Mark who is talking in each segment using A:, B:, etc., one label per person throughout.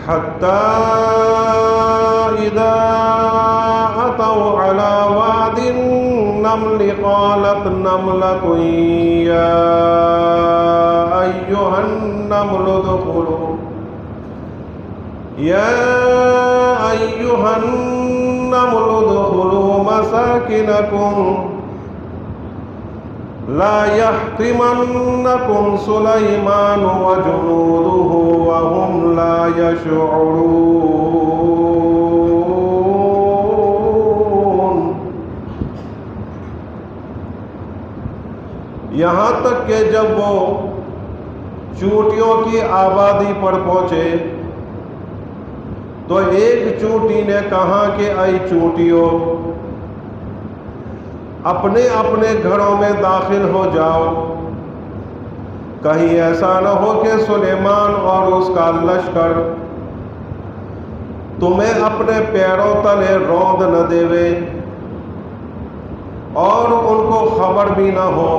A: حتى إذا أتوا على واد النمل قالت نملة يا أيها النمل ادخلوا مساكنكم لا يحطمنكم سليمان وجنوده وهم لا يشعرون. یہاں تک کہ جب وہ چونٹیوں کی آبادی پر پہنچے تو ایک چونٹی نے کہا کہ اے چونٹیوں، اپنے اپنے گھروں میں داخل ہو جاؤ، کہیں ایسا نہ ہو کہ سلیمان اور اس کا لشکر تمہیں اپنے پیروں تلے روند نہ دیوے اور ان کو خبر بھی نہ ہو.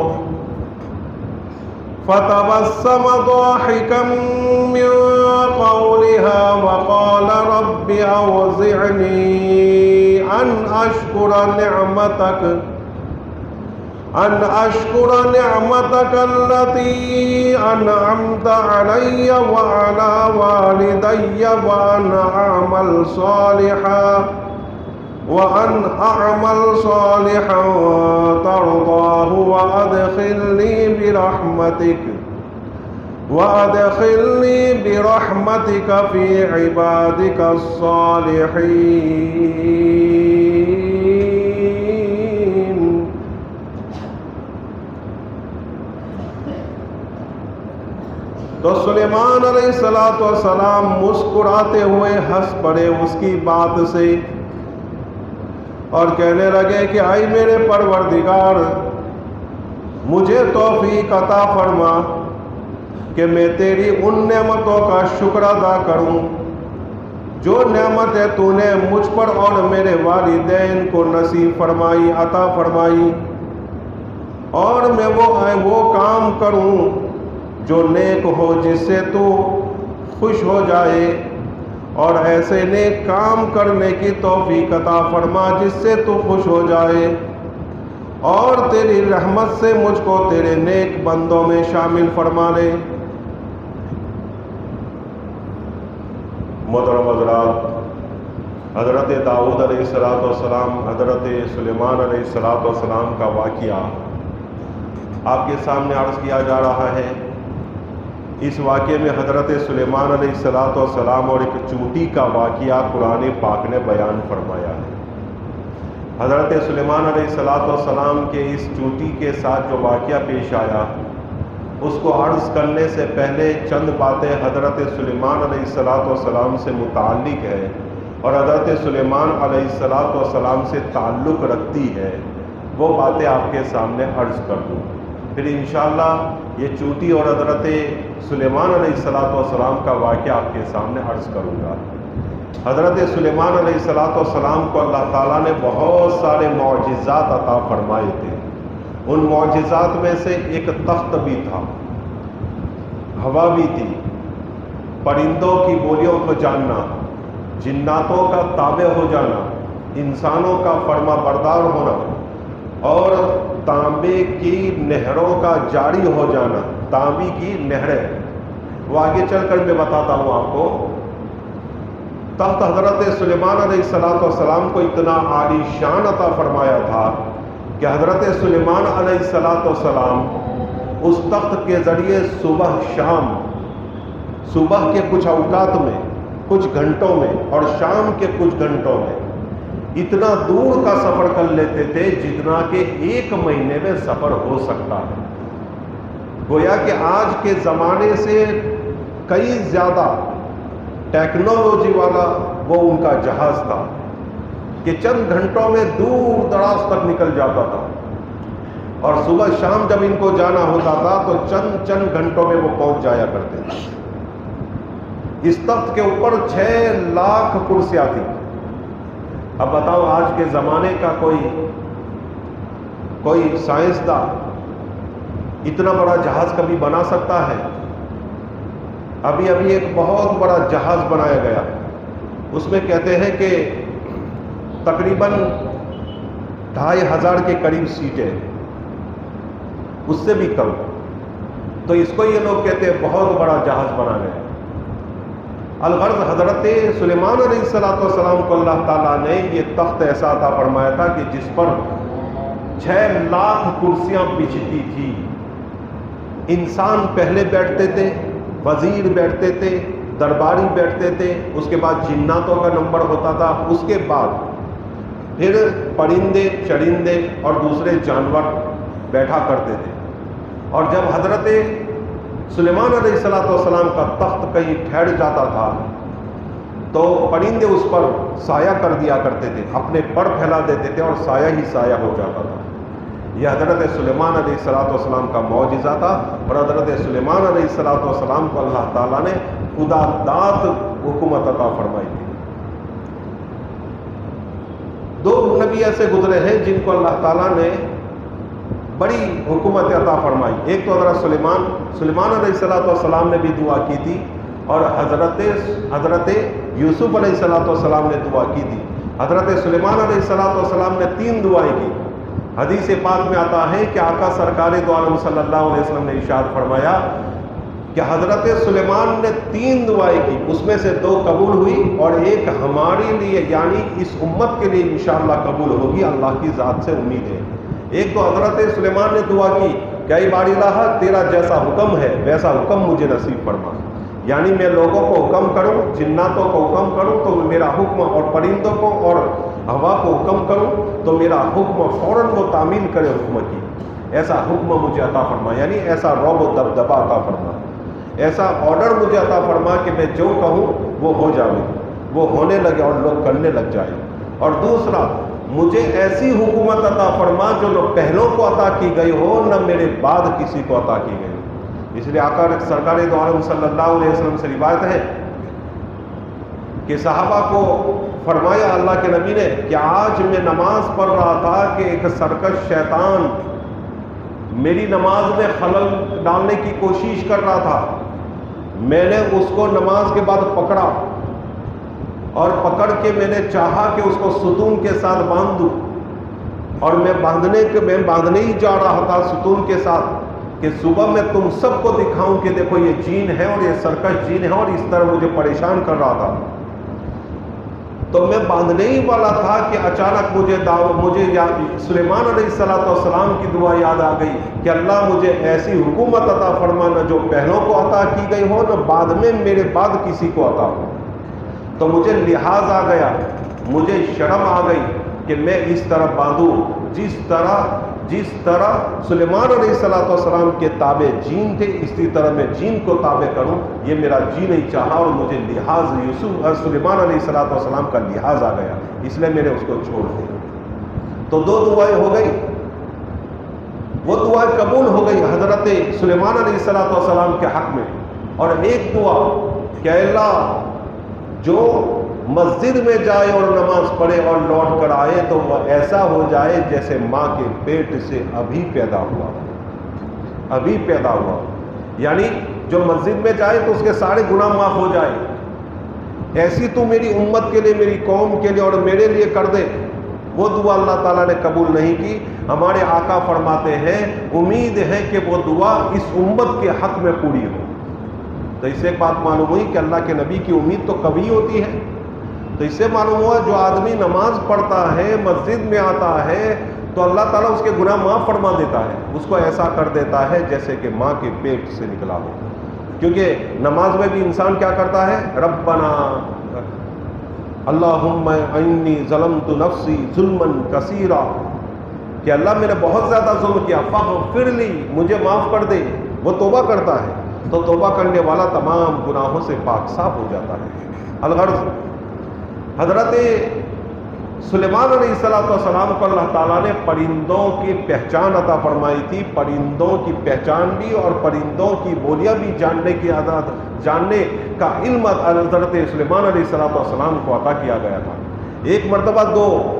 A: فتبسم ضاحكا من قولها وقال رب أوزعني أن أشكر نعمتك التي أنعمت علي وعلى والدي وأن أعمل صالحا ترضاه وأدخلني برحمتك في عبادك الصالحين. تو سلیمان علیہ السلام مسکراتے ہوئے ہنس پڑے اس کی بات سے اور کہنے لگے کہ اے میرے پروردگار، مجھے توفیق عطا فرما کہ میں تیری ان نعمتوں کا شکر ادا کروں جو نعمتیں تو نے مجھ پر اور میرے والدین کو نصیب فرمائی، عطا فرمائی، اور میں وہ کام کروں جو نیک ہو، جس سے تو خوش ہو جائے، اور ایسے نیک کام کرنے کی توفیق عطا فرما جس سے تو خوش ہو جائے، اور تیری رحمت سے مجھ کو تیرے نیک بندوں میں شامل فرما لے. محترم حضرات، حضرت داؤد علیہ السلام، حضرت سلیمان علیہ السلام کا واقعہ آپ کے سامنے عرض کیا جا رہا ہے. اس واقعے میں حضرت سلیمان علیہ السلام اور ایک چونٹی کا واقعہ قرآن پاک نے بیان فرمایا ہے. حضرت سلیمان علیہ السلام کے اس چونٹی کے ساتھ جو واقعہ پیش آیا، اس کو عرض کرنے سے پہلے چند باتیں حضرت سلیمان علیہ السلام سے متعلق ہے اور حضرت سلیمان علیہ السلام سے تعلق رکھتی ہے، وہ باتیں آپ کے سامنے عرض کر دوں. پھر انشاءاللہ یہ چونٹی اور حضرت سلیمان علیہ السلام کا واقعہ آپ کے سامنے عرض کروں گا. حضرت سلیمان علیہ السلام کو اللہ تعالیٰ نے بہت سارے معجزات عطا فرمائے تھے. ان معجزات میں سے ایک تخت بھی تھا، ہوا بھی تھی، پرندوں کی بولیوں کو جاننا، جناتوں کا تابع ہو جانا، انسانوں کا فرما بردار ہونا، اور تانبے کی نہروں کا جاری ہو جانا. تانبی کی نہریں وہ آگے چل کر میں بتاتا ہوں آپ کو. تخت حضرت سلیمان علیہ السلام کو اتنا عالی شان عطا فرمایا تھا کہ حضرت سلیمان علیہ السلام اس تخت کے ذریعے صبح شام، صبح کے کچھ اوقات میں، کچھ گھنٹوں میں، اور شام کے کچھ گھنٹوں میں اتنا دور کا سفر کر لیتے تھے جتنا کہ 1 مہینے میں سفر ہو سکتا ہے. گویا کہ آج کے زمانے سے کئی زیادہ ٹیکنالوجی والا وہ ان کا جہاز تھا کہ چند گھنٹوں میں دور دراز تک نکل جاتا تھا، اور صبح شام جب ان کو جانا ہوتا تھا تو چند گھنٹوں میں وہ پہنچ جایا کرتے تھے. اس تخت کے اوپر 6 لاکھ کرسیاں تھیں. اب بتاؤ آج کے زمانے کا کوئی سائنسداں اتنا بڑا جہاز کبھی بنا سکتا ہے؟ ابھی ابھی ایک بہت بڑا جہاز بنایا گیا، اس میں کہتے ہیں کہ تقریباً 2500 کے قریب سیٹیں، اس سے بھی کم، تو اس کو یہ لوگ کہتے ہیں بہت بڑا جہاز بنا گیا۔ الغرض حضرت سلیمان علیہ السلام کو اللہ تعالیٰ نے یہ تخت ایسا عطا فرمایا تھا کہ جس پر 6 لاکھ کرسیاں بچھتی تھی۔ انسان پہلے بیٹھتے تھے، وزیر بیٹھتے تھے، درباری بیٹھتے تھے، اس کے بعد جناتوں کا نمبر ہوتا تھا، اس کے بعد پھر پرندے چرندے اور دوسرے جانور بیٹھا کرتے تھے۔ اور جب حضرت سلیمان علیہ السلام کا تخت کہیں ٹھہر جاتا تھا تو پرندے اس پر سایہ کر دیا کرتے تھے، اپنے پر پھیلا دیتے تھے اور سایہ ہی سایہ ہو جاتا تھا۔ یہ حضرت سلیمان علیہ السلام کا معجزہ تھا، اور حضرت سلیمان علیہ السلام کو اللہ تعالیٰ نے خدا داد حکومت عطا فرمائی تھی۔ 2 نبی ایسے گزرے ہیں جن کو اللہ تعالیٰ نے بڑی حکومت عطا فرمائی۔ ایک تو حضرت سلیمان علیہ السلام نے بھی دعا کی تھی، اور حضرت یوسف علیہ السلام نے دعا کی تھی۔ حضرت سلیمان علیہ السلام نے 3 دعائیں کی۔ حدیث پاک میں آتا ہے کہ آقا سرکار دو عالم صلی اللہ علیہ وسلم نے ارشاد فرمایا کہ حضرت سلیمان نے 3 دعائیں کی، اس میں سے 2 قبول ہوئی اور ایک ہمارے لیے یعنی اس امت کے لیے انشاءاللہ قبول ہوگی، اللہ کی ذات سے امید ہے۔ ایک تو حضرت سلیمان نے دعا کی کہ اے باری الہ، تیرا جیسا حکم ہے ویسا حکم مجھے نصیب فرما، یعنی میں لوگوں کو حکم کروں، جناتوں کو حکم کروں تو میرا حکم، اور پرندوں کو اور ہوا کو حکم کروں تو میرا حکم فوراً وہ تعمیل کرے حکم کی، ایسا حکم مجھے عطا فرما، یعنی ایسا رعب و دبدبہ عطا فرما، ایسا آرڈر مجھے عطا فرما کہ میں جو کہوں وہ ہو جائے، وہ ہونے لگے اور لوگ کرنے لگ جائیں۔ اور دوسرا، مجھے ایسی حکومت عطا فرما جو نہ پہلوں کو عطا کی گئی ہو نہ میرے بعد کسی کو عطا کی گئی ہو۔ اس لیے آقا سرکار دو عالم صلی اللہ علیہ وسلم سے روایت ہے کہ صحابہ کو فرمایا اللہ کے نبی نے کہ آج میں نماز پڑھ رہا تھا کہ ایک سرکش شیطان میری نماز میں خلل ڈالنے کی کوشش کر رہا تھا، میں نے اس کو نماز کے بعد پکڑا، اور پکڑ کے میں نے چاہا کہ اس کو ستون کے ساتھ باندھ دوں، اور میں باندھنے ہی جا رہا تھا ستون کے ساتھ کہ صبح میں تم سب کو دکھاؤں کہ دیکھو یہ جین ہے اور یہ سرکش جین ہے، اور اس طرح مجھے پریشان کر رہا تھا۔ تو میں باندھنے ہی والا تھا کہ اچانک مجھے سلیمان علیہ السلام کی دعا یاد آ گئی کہ اللہ مجھے ایسی حکومت عطا فرما نہ جو پہلوں کو عطا کی گئی ہو نہ بعد میں میرے بعد کسی کو عطا ہو۔ تو مجھے لحاظ آ گیا، مجھے شرم آ گئی کہ میں اس طرح باندھوں جس طرح سلیمان علیہ السلام کے تابع جین تھے، اسی طرح میں جین کو تابع کروں۔ یہ میرا جی نہیں چاہا اور مجھے لحاظ سلیمان علیہ السلام کا لحاظ آ گیا، اس لیے میں نے اس کو چھوڑ دیا۔ تو 2 دعائیں ہو گئی، وہ دعائیں قبول ہو گئی حضرت سلیمان علیہ السلام کے حق میں، اور ایک دعا کہ اللہ جو مسجد میں جائے اور نماز پڑھے اور لوٹ کر آئے تو وہ ایسا ہو جائے جیسے ماں کے پیٹ سے ابھی پیدا ہوا، یعنی جو مسجد میں جائے تو اس کے سارے گناہ معاف ہو جائے۔ ایسی تو میری امت کے لیے، میری قوم کے لیے اور میرے لیے کر دے۔ وہ دعا اللہ تعالیٰ نے قبول نہیں کی۔ ہمارے آقا فرماتے ہیں امید ہے کہ وہ دعا اس امت کے حق میں پوری ہو۔ تو اس سے ایک بات معلوم ہوئی کہ اللہ کے نبی کی امید تو کبھی ہوتی ہے۔ تو اس سے معلوم ہوا جو آدمی نماز پڑھتا ہے، مسجد میں آتا ہے، تو اللہ تعالیٰ اس کے گناہ معاف فرما دیتا ہے، اس کو ایسا کر دیتا ہے جیسے کہ ماں کے پیٹ سے نکلا ہو۔ کیونکہ نماز میں بھی انسان کیا کرتا ہے، ربنا اللہم انی ظلمت نفسی ظلما کثیرا، کہ اللہ میں نے بہت زیادہ ظلم کیا، فاغفر لی، مجھے معاف کر دے۔ وہ توبہ کرتا ہے تو توبہ کرنے والا تمام گناہوں سے پاک صاف ہو جاتا ہے۔ الغرض حضرت سلیمان علیہ السلام کو اللہ تعالیٰ نے پرندوں کی پہچان عطا فرمائی تھی، پرندوں کی پہچان بھی اور پرندوں کی بولیاں بھی جاننے کا علم حضرت سلیمان علیہ السلام کو عطا کیا گیا تھا۔ ایک مرتبہ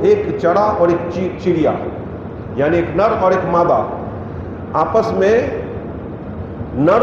A: ایک چڑا اور ایک چڑیا، یعنی ایک نر اور ایک مادہ، آپس میں نر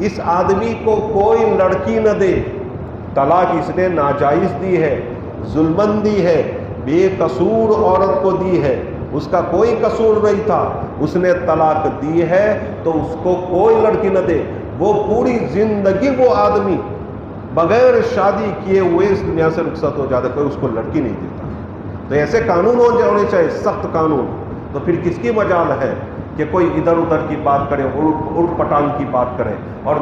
A: اس آدمی کو کوئی لڑکی نہ دے، طلاق اس نے ناجائز دی ہے، ظلمن دی ہے، بے قصور عورت کو دی ہے، اس کا کوئی قصور نہیں تھا، اس نے طلاق دی ہے تو اس کو کوئی لڑکی نہ دے۔ وہ پوری زندگی وہ آدمی بغیر شادی کیے ہوئے اس دنیا سے رخصت ہو جاتا، کوئی اس کو لڑکی نہیں دیتا۔ تو ایسے قانون ہونے چاہیے، سخت قانون۔ تو پھر کس کی مجال ہے کہ کوئی ادھر ادھر کی بات کرے، اڑ پٹانگ کی بات کرے اور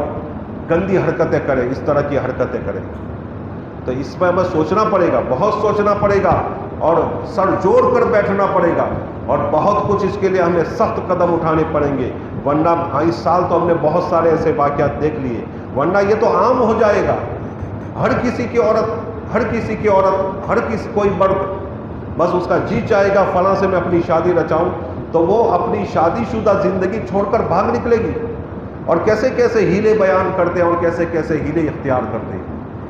A: گندی حرکتیں کرے، اس طرح کی حرکتیں کرے؟ تو اس میں ہمیں سوچنا پڑے گا، بہت سوچنا پڑے گا، اور سر جوڑ کر بیٹھنا پڑے گا، اور بہت کچھ اس کے لیے ہمیں سخت قدم اٹھانے پڑیں گے، ورنہ اس سال تو ہم نے بہت سارے ایسے واقعات دیکھ لیے، ورنہ یہ تو عام ہو جائے گا۔ ہر کسی کی عورت، ہر کسی کوئی مرد بس اس کا جی چاہے گا فلاں سے میں اپنی شادی رچاؤں، تو وہ اپنی شادی شدہ زندگی چھوڑ کر بھاگ نکلے گی، اور کیسے کیسے ہیلے بیان کرتے ہیں اور کیسے کیسے ہیلے اختیار کرتے ہیں۔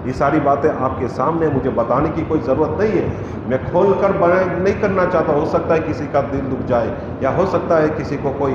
A: یہ ساری باتیں آپ کے سامنے مجھے بتانے کی کوئی ضرورت نہیں ہے، میں کھول کر بیان نہیں کرنا چاہتا، ہو سکتا ہے کسی کا دل دکھ جائے، یا ہو سکتا ہے کسی کو کوئی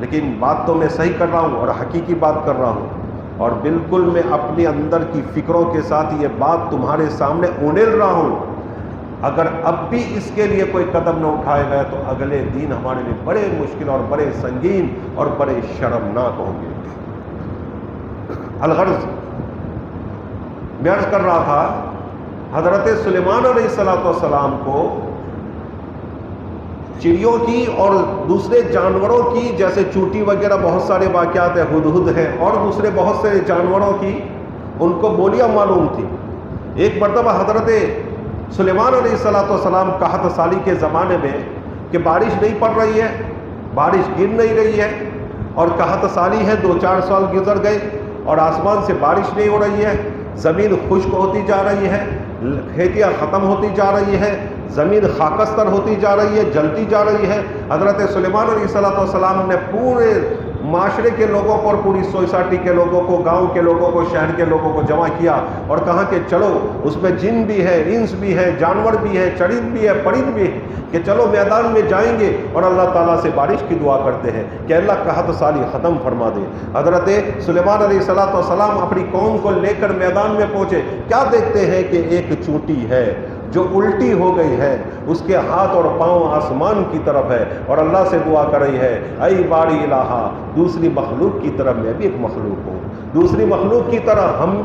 A: لیکن بات تو میں صحیح کر رہا ہوں اور حقیقی بات کر رہا ہوں، اور بالکل میں اپنے اندر کی فکروں کے ساتھ یہ بات تمہارے سامنے اونیل رہا ہوں۔ اگر اب بھی اس کے لیے کوئی قدم نہ اٹھائے گئے تو اگلے دن ہمارے لیے بڑے مشکل اور بڑے سنگین اور بڑے شرمناک ہوں گے۔ الغرض میں عرض کر رہا تھا، حضرت سلیمان علیہ السلام کو چڑیوں کی اور دوسرے جانوروں کی، جیسے چونٹی وغیرہ بہت سارے واقعات ہیں، ہدہد ہے اور دوسرے بہت سے جانوروں کی ان کو بولیاں معلوم تھی۔ ایک مرتبہ حضرت سلیمان علیہ السلام قحط سالی کے زمانے میں کہ بارش نہیں پڑ رہی ہے، بارش گر نہیں رہی ہے، اور قحط سالی ہے، 2-4 سال گزر گئے اور آسمان سے بارش نہیں ہو رہی ہے، زمین خشک ہوتی جا رہی ہے، کھیتیاں ختم ہوتی جا رہی ہے، زمین خاکستر ہوتی جا رہی ہے، جلتی جا رہی ہے۔ حضرت سلیمان علیہ السلام نے پورے معاشرے کے لوگوں کو اور پوری سوسائٹی کے لوگوں کو، گاؤں کے لوگوں کو، شہر کے لوگوں کو جمع کیا اور کہا کہ چلو، اس میں جن بھی ہے، انس بھی ہے، جانور بھی ہے، چرند بھی ہے، پرند بھی ہے، کہ چلو میدان میں جائیں گے اور اللہ تعالیٰ سے بارش کی دعا کرتے ہیں کہ اللہ قحط سالی ختم فرما دے۔ حضرت سلیمان علیہ السلام اپنی قوم کو لے کر میدان میں پہنچے، کیا دیکھتے ہیں کہ ایک چونٹی ہے جو الٹی ہو گئی ہے، اس کے ہاتھ اور پاؤں آسمان کی طرف ہے اور اللہ سے دعا کر رہی ہے، اے باری الہا، دوسری مخلوق کی طرح میں بھی ایک مخلوق ہوں، دوسری مخلوق کی طرح ہم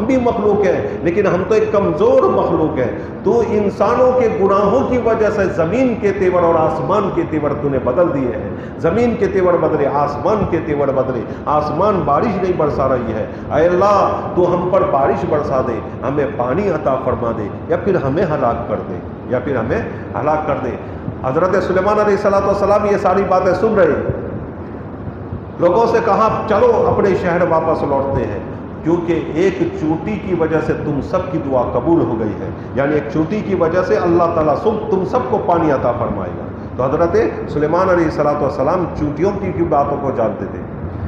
A: بھی مخلوق ہیں، لیکن ہم تو ایک کمزور مخلوق ہیں، تو انسانوں کے گناہوں کی وجہ سے زمین کے تیور اور آسمان کے تیور تو نے بدل دیے ہیں، زمین کے تیور بدلے، آسمان کے تیور بدلے، آسمان بارش نہیں برسا رہی ہے، اے اللہ تو ہم پر بارش برسا دے، ہمیں پانی عطا فرما دے، یا پھر ہمیں ہلاک کر دے، حضرت سلیمان علیہ السلام یہ ساری باتیں سن رہے ہیں، لوگوں سے کہا چلو اپنے شہر واپس لوٹتے ہیں، کیونکہ ایک چونٹی کی وجہ سے تم سب کی دعا قبول ہو گئی ہے، یعنی ایک چونٹی کی وجہ سے اللہ تعالیٰ تم سب کو پانی عطا فرمائے گا۔ تو حضرت سلیمان علیہ السلام چونٹیوں کی باتوں کو جانتے تھے۔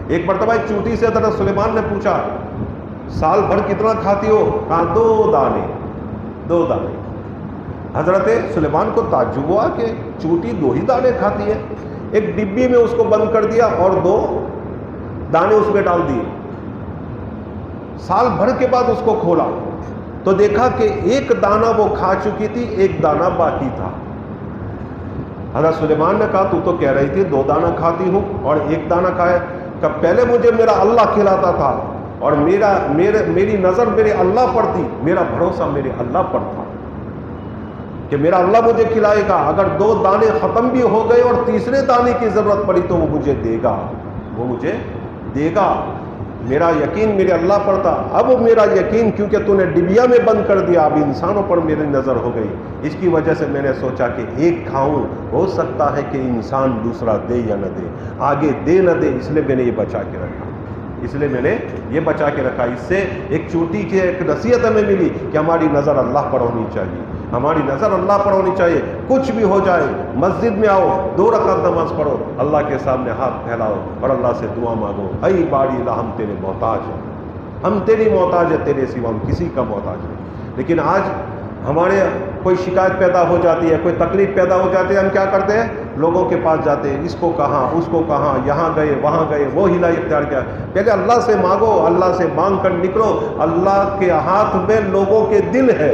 A: ایک مرتبہ ایک چونٹی سے حضرت سلیمان نے پوچھا، سال بھر کتنا کھاتی ہو؟ کہا 2 دانے۔ حضرت سلیمان کو تعجب ہوا کہ چونٹی 2 ہی دانے کھاتی ہے۔ ایک ڈبی میں اس کو بند کر دیا اور 2 دانے اس میں ڈال دیے۔ سال بھر کے بعد اس کو کھولا تو دیکھا کہ 1 دانہ وہ کھا چکی تھی، 1 دانہ باقی تھا۔ حضرت سلیمان نے کہا تو کہہ رہی تھی 2 دانہ کھاتی ہوں اور 1 دانہ کھایا، کہ پہلے مجھے میرا اللہ کھلاتا تھا اور میری نظر میرے اللہ پر تھی، میرا بھروسہ میرے اللہ پر تھا کہ میرا اللہ مجھے کھلائے گا، اگر 2 دانے ختم بھی ہو گئے اور تیسرے دانے کی ضرورت پڑی تو وہ مجھے دے گا، میرا یقین میرے اللہ پر تھا۔ اب میرا یقین کیونکہ تو نے ڈبیا میں بند کر دیا، اب انسانوں پر میری نظر ہو گئی، اس کی وجہ سے میں نے سوچا کہ 1 کھاؤں، ہو سکتا ہے کہ انسان دوسرا دے یا نہ دے، آگے دے نہ دے، اس لیے میں نے یہ بچا کے رکھا۔ اس سے ایک چونٹی کی ایک نصیحت ہمیں ملی کہ ہماری نظر اللہ پر ہونی چاہیے، کچھ بھی ہو جائے، مسجد میں آؤ، 2 رکعت نماز پڑھو، اللہ کے سامنے ہاتھ پھیلاؤ اور اللہ سے دعا مانگو، اے باری الہ ہم تیرے محتاج ہیں، ہم تیری محتاج ہے، تیرے سوا ہم کسی کا محتاج نہیں۔ لیکن آج ہمارے کوئی شکایت پیدا ہو جاتی ہے، کوئی تکلیف پیدا ہو جاتی ہے، ہم کیا کرتے ہیں؟ لوگوں کے پاس جاتے ہیں، اس کو کہاں، اس کو کہاں، یہاں گئے، وہاں گئے، وہ ہلا اختیار کیا. پہلے اللہ سے مانگو، اللہ سے مانگ کر نکلو. اللہ کے ہاتھ میں لوگوں کے دل ہے.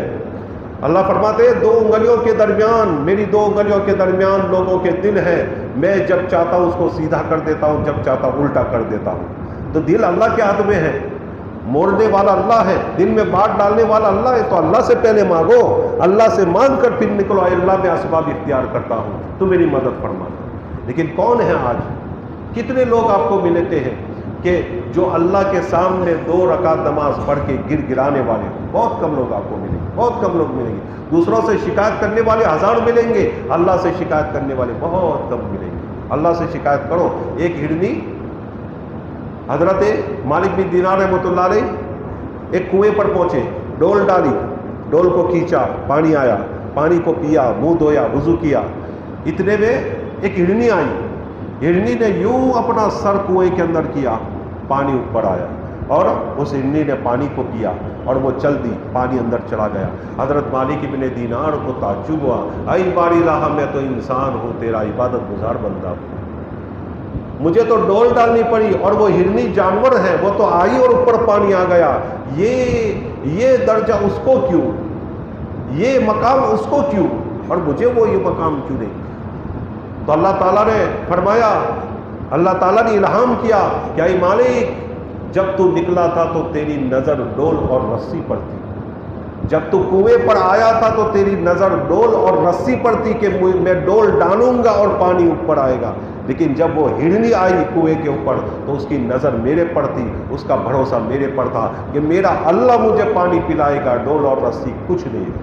A: اللہ فرماتے ہیں 2 انگلیوں کے درمیان، میری 2 انگلیوں کے درمیان لوگوں کے دل ہے. میں جب چاہتا ہوں اس کو سیدھا کر دیتا ہوں، جب چاہتا ہوں الٹا کر دیتا ہوں. تو دل اللہ کے ہاتھ میں ہے. موڑنے والا اللہ ہے، دل میں بات ڈالنے والا اللہ ہے. تو اللہ سے پہلے مانگو، اللہ سے مانگ کر پھر نکلو. اے اللہ میں اسباب اختیار کرتا ہوں، تو میری مدد فرما. لیکن کون ہے آج؟ کتنے لوگ آپ کو ملتے ہیں کہ جو اللہ کے سامنے 2 رکعت نماز پڑھ کے گر گرانے والے؟ بہت کم لوگ آپ کو ملیں گے، بہت کم لوگ ملیں گے. دوسروں سے شکایت کرنے والے 1000 ملیں گے، اللہ سے شکایت کرنے والے بہت کم ملیں گے. اللہ سے شکایت کرو. ایک ہرنی حضرت مالک بن دینار رحمۃ اللہ علیہ ایک کنویں پر پہنچے، ڈول ڈالی، ڈول کو کھینچا، پانی آیا، پانی کو پیا، منہ دھویا، وضو کیا. اتنے میں ایک ہرنی آئی. ہرنی نے یوں اپنا سر کنویں کے اندر کیا، پانی اوپر آیا، اور اس ہرنی نے پانی کو پیا اور وہ چل دی، پانی اندر چلا گیا. حضرت مالک بن دینار کو تعجب ہوا، اے باری الہ، میں تو انسان ہوں، تیرا عبادت گزار بندہ ہوں، مجھے تو ڈول ڈالنی پڑی، اور وہ ہرنی جانور ہے، وہ تو آئی اور اوپر پانی آ گیا. یہ درجہ اس کو کیوں، یہ مقام اس کو کیوں، اور مجھے وہ یہ مقام کیوں نہیں؟ تو اللہ تعالیٰ نے فرمایا، اللہ تعالیٰ نے الہام کیا کہ اے مالک، جب تو نکلا تھا تو تیری نظر ڈول اور رسی پر تھی. جب تو کنویں پر آیا تھا تو تیری نظر ڈول اور رسی پر تھی کہ میں ڈول ڈالوں گا اور پانی اوپر آئے گا. لیکن جب وہ ہرنی آئی کنویں کے اوپر تو اس کی نظر میرے پر تھی، اس کا بھروسہ میرے پر تھا کہ میرا اللہ مجھے پانی پلائے گا، ڈول اور رسی کچھ نہیں ہے.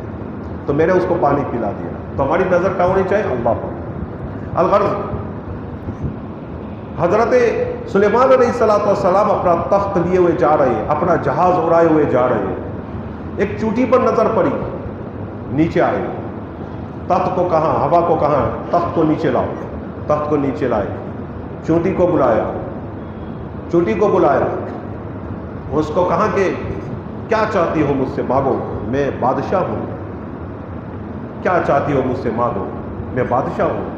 A: تو میں نے اس کو پانی پلا دیا. تو ہماری نظر کہاں ہونی چاہیے؟ اللہ پر. الغرض حضرت سلیمان علیہ السلام اپنا تخت لیے ہوئے جا رہے ہیں، اپنا جہاز اڑائے ہوئے جا رہے ہیں. ایک چوٹی پر نظر پڑی، نیچے آئے. تخت کو کہاں، ہوا کو کہاں، تخت کو نیچے لاؤ. تخت کو نیچے لائے، چوٹی کو بلایا، چوٹی کو بلایا. اس کو کہا کہ کیا چاہتی ہو مجھ سے؟ مانگو، میں بادشاہ ہوں. کیا چاہتی ہو مجھ سے؟ مانگو، میں بادشاہ ہوں.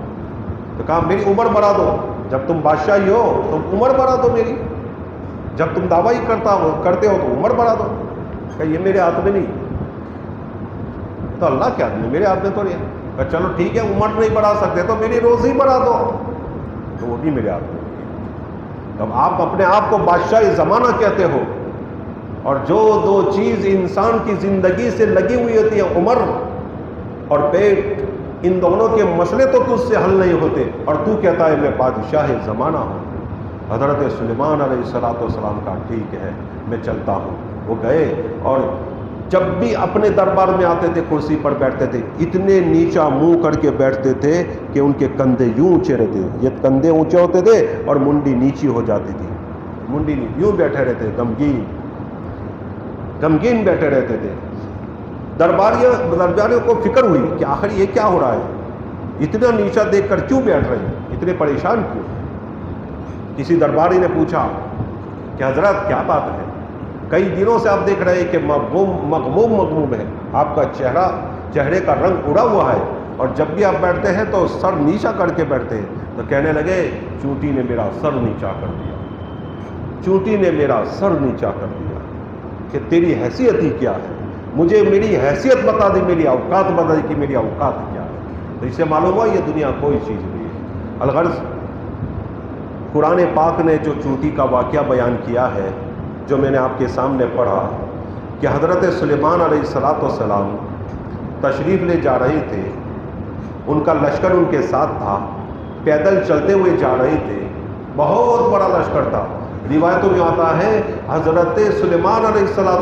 A: تو کہا میری عمر بڑھا دو. جب تم بادشاہی ہو تو عمر بڑھا دو میری. جب تم دعویٰ کرتے ہو تو عمر بڑھا دو. کہ یہ میرے ہاتھ میں نہیں. تو اللہ کے ہاتھ میں، میرے ہاتھ میں تو نہیں ہے. کہ چلو ٹھیک ہے، عمر نہیں بڑھا سکتے تو میری روزی بڑھا دو. تو وہ بھی میرے ہاتھ میں. تب آپ اپنے آپ کو بادشاہ زمانہ کہتے ہو، اور جو 2 چیز انسان کی زندگی سے لگی ہوئی ہوتی ہے، عمر اور پیٹ، ان دونوں کے مسئلے تو تجھ سے حل نہیں ہوتے، اور تو کہتا ہے میں بادشاہ زمانہ ہوں. حضرت سلیمان علیہ السلام کا ٹھیک ہے میں چلتا ہوں. وہ گئے، اور جب بھی اپنے دربار میں آتے تھے کرسی پر بیٹھتے تھے، اتنے نیچا منہ کر کے بیٹھتے تھے کہ ان کے کندھے یوں اونچے رہتے. یہ کندھے اونچے ہوتے تھے اور منڈی نیچی ہو جاتی تھی. منڈی یوں بیٹھے رہتے، غمگین بیٹھے رہتے تھے. درباریوں کو فکر ہوئی کہ آخر یہ کیا ہو رہا ہے، اتنا نیچا دیکھ کر کیوں بیٹھ رہے ہیں، اتنے پریشان کیوں؟ کسی درباری نے پوچھا کہ حضرت کیا بات ہے؟ کئی دنوں سے آپ دیکھ رہے ہیں کہ مغموم ہے، آپ کا چہرے کا رنگ اڑا ہوا ہے، اور جب بھی آپ بیٹھتے ہیں تو سر نیچا کر کے بیٹھتے ہیں. تو کہنے لگے چونٹی نے میرا سر نیچا کر دیا، چونٹی نے میرا سر نیچا کر دیا. کہ تیری حیثیت ہی کیا ہے؟ مجھے میری حیثیت بتا دی، میری اوقات بتا دی کہ میری اوقات کیا ہے. تو اس سے معلوم ہوا یہ دنیا کوئی چیز نہیں ہے. الغرض قرآن پاک نے جو چونٹی کا واقعہ بیان کیا ہے، جو میں نے آپ کے سامنے پڑھا، کہ حضرت سلیمان علیہ السلام تشریف لے جا رہے تھے، ان کا لشکر ان کے ساتھ تھا، پیدل چلتے ہوئے جا رہے تھے، بہت بڑا لشکر تھا. روایتوں میں آتا ہے حضرت سلیمان علیہ السلام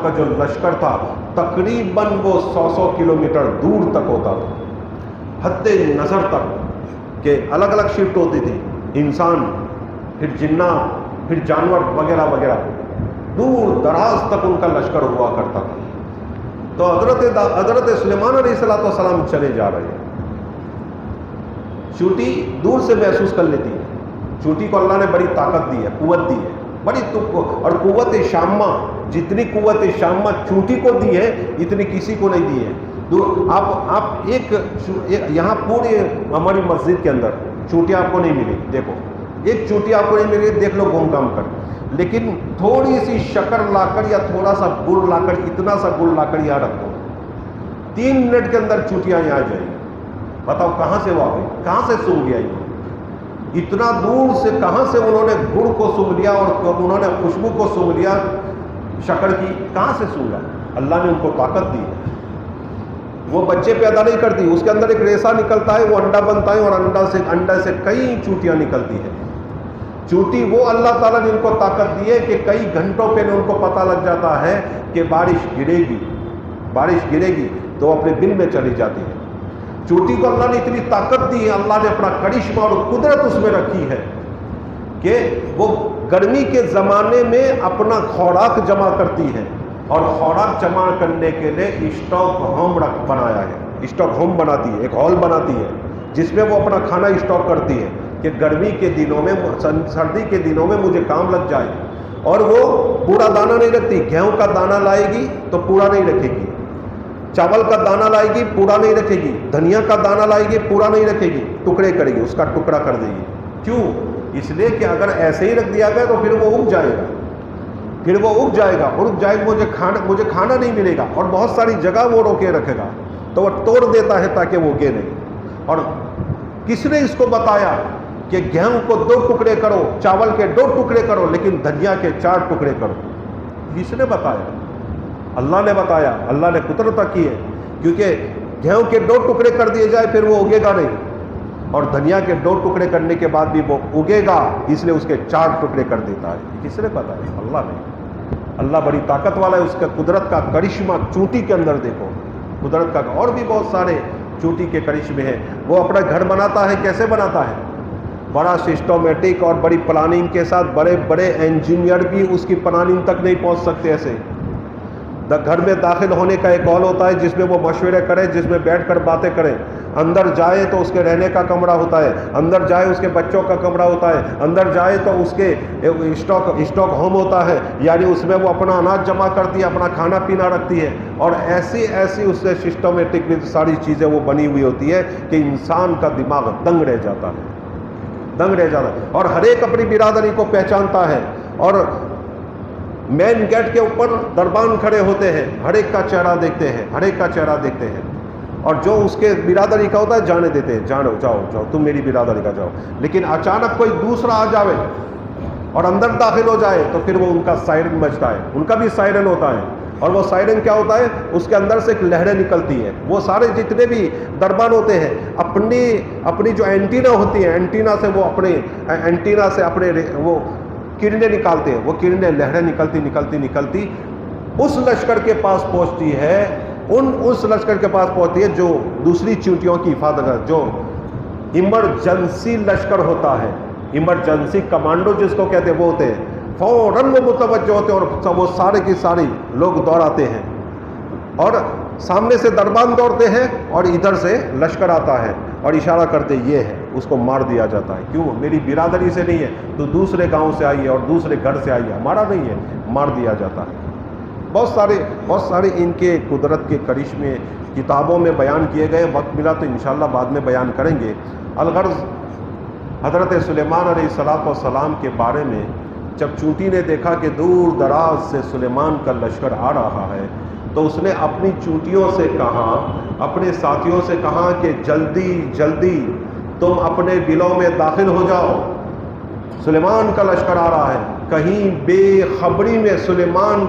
A: کا جو لشکر تھا تقریباً وہ 100 کلومیٹر دور تک ہوتا تھا، حد نظر تک، کہ الگ الگ شفٹ ہوتی تھی، انسان، پھر جنات، پھر جانور وغیرہ وغیرہ، دور دراز تک ان کا لشکر ہوا کرتا تھا. تو حضرت سلیمان علیہ السلام چلے جا رہے ہیں. چونٹی دور سے محسوس کر لیتی ہے. چونٹی کو اللہ نے بڑی طاقت دی ہے، قوت دی ہے، بڑی اور قوت شامہ، جتنی قوت شامہ چونٹی کو دی ہے اتنی کسی کو نہیں دی ہے. آپ ایک یہاں پوری ہماری مسجد کے اندر چونٹیاں آپ کو نہیں ملی، دیکھو ایک چونٹی آپ کو نہیں ملی، دیکھ لو گھوم گھام کر، لیکن تھوڑی سی شکر لا کر یا تھوڑا سا گڑ لا کر، اتنا سا گڑ لا کر یہاں رکھ دو، 3 منٹ کے اندر چونٹیاں یہاں آ جائیں گی۔ بتاؤ کہاں سے وہ آ گئی، کہاں سے سونگ لیا یہ، اتنا دور سے کہاں سے انہوں نے گڑ کو سونگ لیا اور انہوں نے خوشبو کو سونگ لیا شکر کی، کہاں سے سونگا؟ اللہ نے ان کو طاقت دی ہے۔ وہ بچے پیدا نہیں کرتی، اس کے اندر ایک ریسا نکلتا ہے، وہ انڈا بنتا ہے اور انڈا سے کئی چونٹیاں نکلتی ہیں۔ چونٹی وہ اللہ تعالیٰ نے ان کو طاقت دی ہے کہ کئی گھنٹوں پہ ان کو پتہ لگ جاتا ہے کہ بارش گرے گی تو اپنے بل میں چلی جاتی ہے۔ چونٹی کو اللہ نے اتنی طاقت دی ہے، اللہ نے اپنا کرشمہ اور قدرت اس میں رکھی ہے کہ وہ گرمی کے زمانے میں اپنا خوراک جمع کرتی ہے، اور خوراک جمع کرنے کے لیے اسٹاک ہوم بنایا ہے، اسٹاک ہوم بناتی ہے، ایک ہال بناتی ہے جس میں وہ اپنا کھانا اسٹاک کرتی ہے کہ گرمی کے دنوں میں، سردی کے دنوں میں مجھے کام لگ جائے۔ اور وہ پورا دانہ نہیں رکھتی، گیہوں کا دانہ لائے گی تو پورا نہیں رکھے گی، چاول کا دانہ لائے گی پورا نہیں رکھے گی، دھنیا کا دانہ لائے گی پورا نہیں رکھے گی، ٹکڑے کرے گی، اس کا ٹکڑا کر دے گی۔ کیوں؟ اس لیے کہ اگر ایسے ہی رکھ دیا گیا تو پھر وہ اگ جائے گا، مجھے کھانا نہیں ملے گا، اور بہت ساری جگہ وہ روکے رکھے گا، تو وہ توڑ دیتا ہے تاکہ وہ اگے نہیں۔ اور کس نے اس کو بتایا کہ گیہوں کو 2 ٹکڑے کرو، چاول کے 2 ٹکڑے کرو، لیکن دھنیا کے 4 ٹکڑے کرو؟ کس نے بتایا؟ اللہ نے بتایا، اللہ نے قدرت کی ہے، کیونکہ گیہوں کے 2 ٹکڑے کر دیے جائے پھر وہ اگے گا نہیں، اور دھنیا کے 2 ٹکڑے کرنے کے بعد بھی وہ اگے گا، اس لیے اس کے 4 ٹکڑے کر دیتا ہے۔ کس نے بتایا؟ اللہ نے۔ اللہ بڑی طاقت والا ہے، اس کا قدرت کا کرشمہ چونٹی کے اندر دیکھو، قدرت کا اور بھی بہت سارے چونٹی کے کرشمے ہیں۔ وہ اپنا گھر بناتا ہے، کیسے بناتا ہے؟ بڑا سسٹمیٹک اور بڑی پلاننگ کے ساتھ، بڑے بڑے انجینئر بھی اس کی پلاننگ تک نہیں پہنچ سکتے۔ ایسے گھر میں داخل ہونے کا ایک ہال ہوتا ہے جس میں وہ مشورے کرے، جس میں بیٹھ کر باتیں کریں، اندر جائے تو اس کے رہنے کا کمرہ ہوتا ہے، اندر جائے اس کے بچوں کا کمرہ ہوتا ہے، اندر جائے تو اس کے اسٹاک ہوم ہوتا ہے، یعنی اس میں وہ اپنا اناج جمع کرتی ہے، اپنا کھانا پینا رکھتی ہے، اور ایسی اس سے سسٹمیٹک بھی ساری چیزیں وہ بنی ہوئی ہوتی ہے کہ انسان کا دماغ دنگ رہ جاتا ہے، اور ہر ایک اپنی برادری کو پہچانتا ہے، اور مین گیٹ کے اوپر دربان کھڑے ہوتے ہیں، ہر ایک کا چہرہ دیکھتے ہیں، اور جو اس کے برادری کا ہوتا ہے جانے دیتے ہیں، جاؤ تم میری برادری کا جاؤ۔ لیکن اچانک کوئی دوسرا آ جاوے اور اندر داخل ہو جائے تو پھر وہ ان کا سائرن بجتا ہے، ان کا بھی سائرن ہوتا ہے، اور وہ سائرن کیا ہوتا ہے؟ اس کے اندر سے ایک لہریں نکلتی ہیں۔ وہ سارے جتنے بھی دربان ہوتے ہیں اپنی جو اینٹینا ہوتی ہیں، اینٹینا سے اپنے وہ کرنیں نکالتے ہیں، وہ کرنیں لہریں نکلتی اس لشکر کے پاس پہنچتی ہے، اس لشکر کے پاس پہنچتی ہے جو دوسری چونٹیوں کی حفاظت ہے، جو ایمرجنسی لشکر ہوتا ہے، ایمرجنسی کمانڈو جس کو کہتے ہیں، وہ ہوتے ہیں، فوراً وہ متوجہ ہوتے ہیں اور وہ سارے کی ساری لوگ دوڑاتے ہیں، اور سامنے سے دربان دوڑتے ہیں اور ادھر سے لشکر آتا ہے اور اشارہ کرتے یہ ہے، اس کو مار دیا جاتا ہے۔ کیوں؟ میری برادری سے نہیں ہے تو دوسرے گاؤں سے آئی ہے اور دوسرے گھر سے آئی ہے، ہمارا نہیں ہے، مار دیا جاتا ہے۔ بہت سارے ان کے قدرت کے کرشمے کتابوں میں بیان کیے گئے، وقت ملا تو انشاءاللہ بعد میں بیان کریں گے۔ الغرض حضرت سلیمان علیہ السلام کے بارے میں جب چونٹی نے دیکھا کہ دور دراز سے سلیمان کا لشکر آ رہا ہے تو اس نے اپنی چونٹیوں سے کہا، اپنے ساتھیوں سے کہا کہ جلدی تم اپنے بلوں میں داخل ہو جاؤ، سلیمان کا لشکر آ رہا ہے۔ کہیں بے خبری میں سلیمان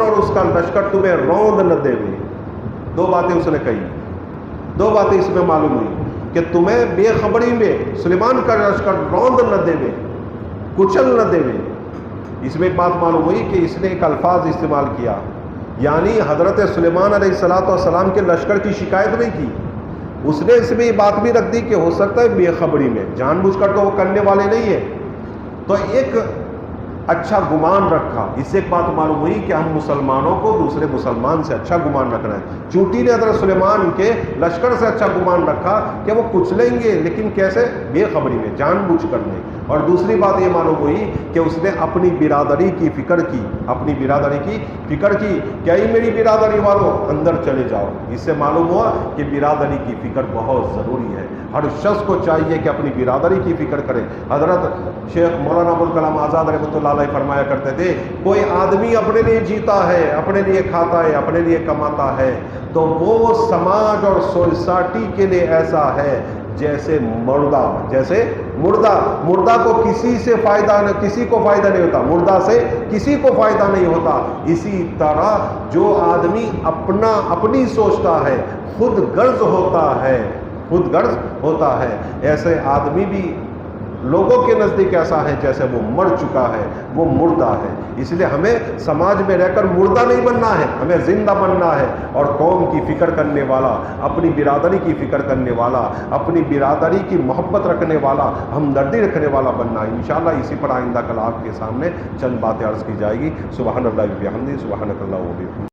A: اور اس کا لشکر تمہیں روند نہ دے۔ 2 باتیں اس نے کہی، 2 باتیں اس میں معلوم ہوئی کہ تمہیں بے خبری میں سلیمان کا لشکر روند نہ دے، کچل نہ دے۔ اس میں ایک بات معلوم ہوئی کہ اس نے ایک الفاظ استعمال کیا، یعنی حضرت سلیمان علیہ السلام کے لشکر کی شکایت نہیں کی، اس نے اس میں یہ بات بھی رکھ دی کہ ہو سکتا ہے بے خبری میں، جان بوجھ کر تو وہ کرنے والے نہیں ہیں، تو ایک اچھا گمان رکھا۔ اس سے ایک بات معلوم ہوئی کہ ہم مسلمانوں کو دوسرے مسلمان سے اچھا گمان رکھنا ہے۔ چونٹی نے حضرت سلیمان کے لشکر سے اچھا گمان رکھا کہ وہ کچلیں گے، لیکن کیسے؟ بے خبری میں، جان بوجھ کر نہیں۔ اور دوسری بات یہ معلوم ہوئی کہ اس نے اپنی برادری کی فکر کی، اپنی برادری کی فکر کی کہ اے میری برادری والوں اندر چلے جاؤ۔ اس سے معلوم ہوا کہ برادری کی فکر بہت ضروری ہے، ہر شخص کو چاہیے کہ اپنی برادری کی فکر کرے۔ حضرت شیخ مولانا ابوالکلام آزاد رحمۃ اللہ علیہ فرمایا کرتے تھے، کوئی آدمی اپنے لیے جیتا ہے، اپنے لیے کھاتا ہے، اپنے لیے کماتا ہے، تو وہ سماج اور سوسائٹی کے لیے ایسا ہے جیسے مردہ کو کسی سے فائدہ نہ، کسی کو فائدہ نہیں ہوتا، مردہ سے کسی کو فائدہ نہیں ہوتا۔ اسی طرح جو آدمی اپنی سوچتا ہے، خود غرض ہوتا ہے، ایسے آدمی بھی لوگوں کے نزدیک ایسا ہے جیسے وہ مر چکا ہے، وہ مردہ ہے۔ اس لیے ہمیں سماج میں رہ کر مردہ نہیں بننا ہے، ہمیں زندہ بننا ہے، اور قوم کی فکر کرنے والا، اپنی برادری کی فکر کرنے والا، اپنی برادری کی محبت رکھنے والا، ہمدردی رکھنے والا بننا ہے۔ انشاءاللہ اسی پر آئندہ کل آپ کے سامنے چند باتیں عرض کی جائے گی۔ سبحان اللہ و بحمدہ، سبحانک اللہم و بحمدک۔